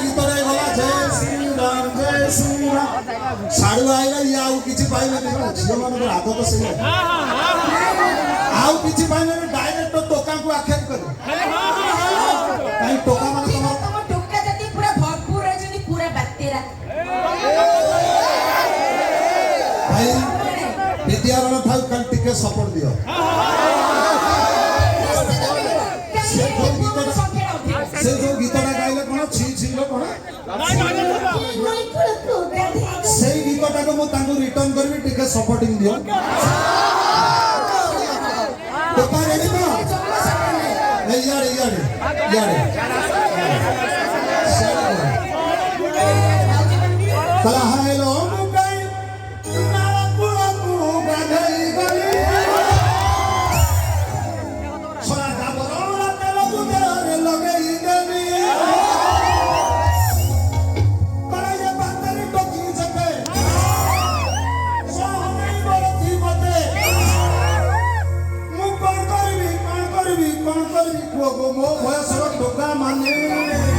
ଗୀତଟା ଗଲା ଜୟ ଶ୍ରୀରାମ ଜୟ ଶ୍ରୀରାମ ସାଡୁ ଆଇଲା ଇଏ ଆଉ କିଛି ପାଇଲେନି ଝିଅ ମାନଙ୍କର ଆଦତ ସେଇଆ ଆଉ କିଛି ପାଇଲେନି ଡାଇରେକ୍ଟ ଟୋକାଙ୍କୁ ଆକ୍ଷେପ କରେ କାହିଁ ଟୋକା ମାନେ ତମ ଟୋକା ଯଦି ପୁରା ଭରପୁର ଅଛନ୍ତି ପୁରା ବାତେରା ଭାଇ ବିଦ୍ୟାରଣ ଥାଉ କାହିଁ ଟିକେ ସପୋର୍ଟ ଦିଅ ସେ ଯୋଉ ଗୀତଟା ଗାଇଲେ କଣ ଛି ଛିଲୋ କଣ ସେଇ ଗୀତଟାକୁ ମୁଁ ତାଙ୍କୁ ରିଟର୍ନ କରିବି ଟିକେ ସପୋର୍ଟିଂ ଦିଅ ଟୋକା ରେଡି ତ ଇଆଡେ ଇଆଡେ ଇଆଡେ କଲା ହାଇଲୋ ମୋ ବୟସର ଟୋକା ମାନେ